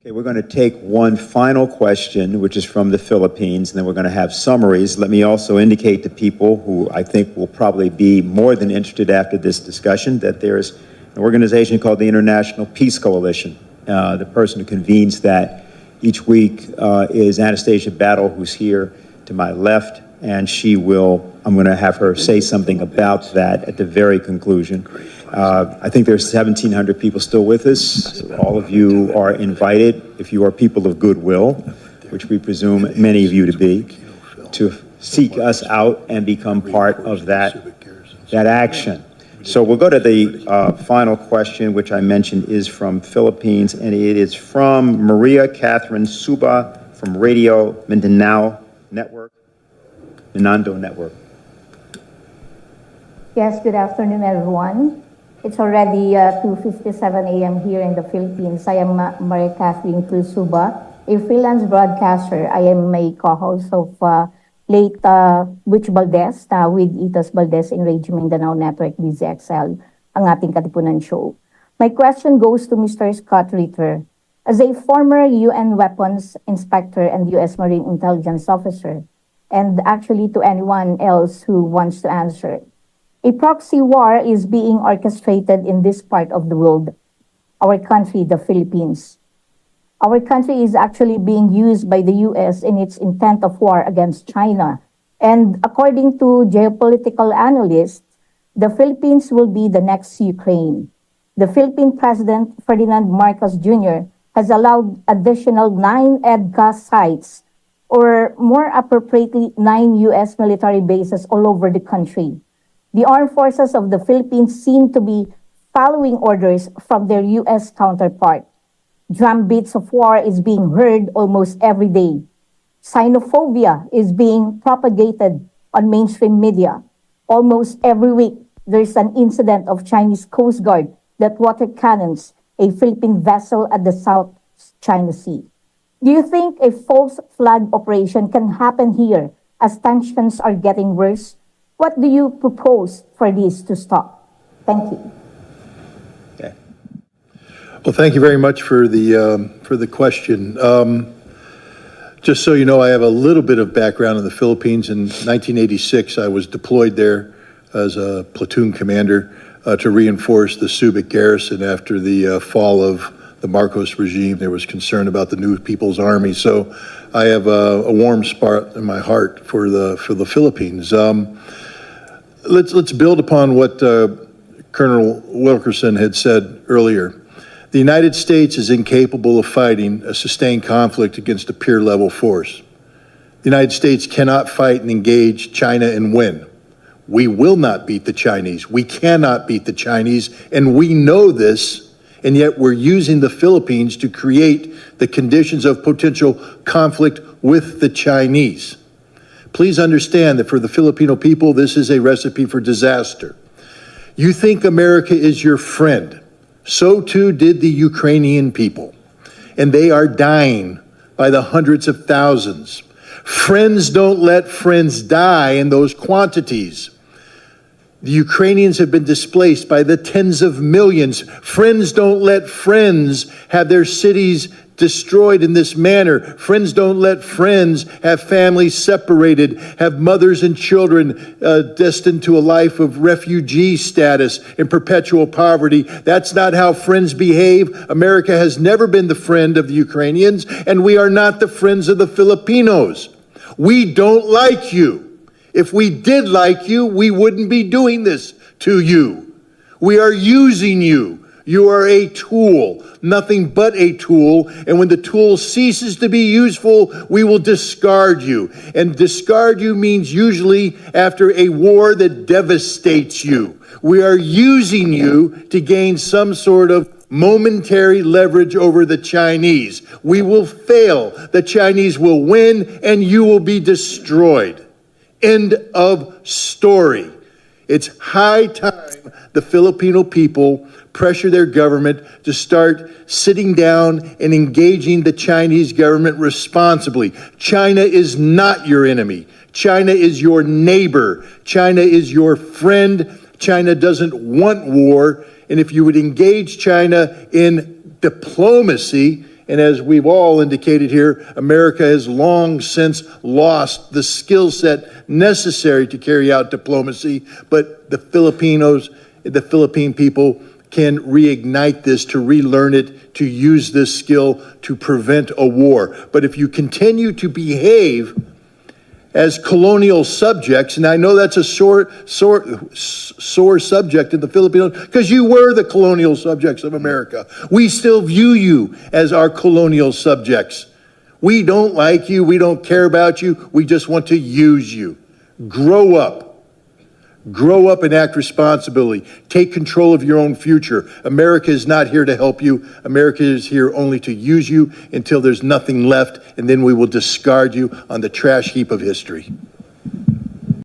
Okay, we're going to take one final question, which is from the Philippines, and then we're going to have summaries. Let me also indicate to people who I think will probably be more than interested after this discussion that there's an organization called the International Peace Coalition. The person who convenes that each week is Anastasia Battle, who's here to my left, and I'm going to have her say something about that at the very conclusion. I think there's 1,700 people still with us. All of you are invited, if you are people of goodwill, which we presume many of you to be, to seek us out and become part of that action. So we'll go to the final question, which I mentioned is from Philippines, and it is from Maria Catherine Suba from Radio Mindanao Network. Yes, good afternoon, everyone. It's already 2:57 a.m. here in the Philippines. I am Maria Catherine Cruz Suba, a freelance broadcaster. I am a co-host of late Butch Valdez with Itas Valdez in Radio Mindanao Network, DZXL, ang ating Katipunan show. My question goes to Mr. Scott Ritter. As a former UN weapons inspector and U.S. Marine intelligence officer, and actually to anyone else who wants to answer, a proxy war is being orchestrated in this part of the world, our country, the Philippines. Our country is actually being used by the US in its intent of war against China. And according to geopolitical analysts, the Philippines will be the next Ukraine. The Philippine President Ferdinand Marcos Jr. has allowed additional 9 EDCA sites, or more appropriately, 9 US military bases all over the country. The armed forces of the Philippines seem to be following orders from their US counterpart. Drumbeats of war is being heard almost every day. Xenophobia is being propagated on mainstream media. Almost every week, there's an incident of Chinese Coast Guard that water cannons a Philippine vessel at the South China Sea. Do you think a false flag operation can happen here as tensions are getting worse? What do you propose for this to stop? Thank you. Okay. Well, thank you very much for the question. Just so you know, I have a little bit of background in the Philippines. In 1986, I was deployed there as a platoon commander to reinforce the Subic garrison after the fall of the Marcos regime. There was concern about the new People's Army. So I have a warm spot in my heart for the Philippines. Let's build upon what Colonel Wilkerson had said earlier. The United States is incapable of fighting a sustained conflict against a peer-level force. The United States cannot fight and engage China and win. We will not beat the Chinese. We cannot beat the Chinese, and we know this, and yet we're using the Philippines to create the conditions of potential conflict with the Chinese. Please understand that for the Filipino people, this is a recipe for disaster. You think America is your friend. So too did the Ukrainian people. And they are dying by the hundreds of thousands. Friends don't let friends die in those quantities. The Ukrainians have been displaced by the tens of millions. Friends don't let friends have their cities destroyed in this manner. Friends don't let friends have families separated, have mothers and children destined to a life of refugee status and perpetual poverty. That's not how friends behave. America has never been the friend of the Ukrainians, and we are not the friends of the Filipinos. We don't like you. If we did like you, we wouldn't be doing this to you. We are using you. You are a tool, nothing but a tool. And when the tool ceases to be useful, we will discard you. And discard you means usually after a war that devastates you. We are using you to gain some sort of momentary leverage over the Chinese. We will fail. The Chinese will win, and you will be destroyed. End of story. It's high time the Filipino people pressure their government to start sitting down and engaging the Chinese government responsibly. China is not your enemy. China is your neighbor. China is your friend. China doesn't want war. And if you would engage China in diplomacy And as we've all indicated here, America has long since lost the skill set necessary to carry out diplomacy, but the Philippine people can reignite this, to relearn it, to use this skill to prevent a war. But if you continue to behave as colonial subjects, and I know that's a sore subject in the Philippines, because you were the colonial subjects of America. We still view you as our colonial subjects. We don't like you, we don't care about you, we just want to use you. Grow up. Grow up and act responsibly. Take control of your own future. America is not here to help you. America is here only to use you until there's nothing left, and then we will discard you on the trash heap of history.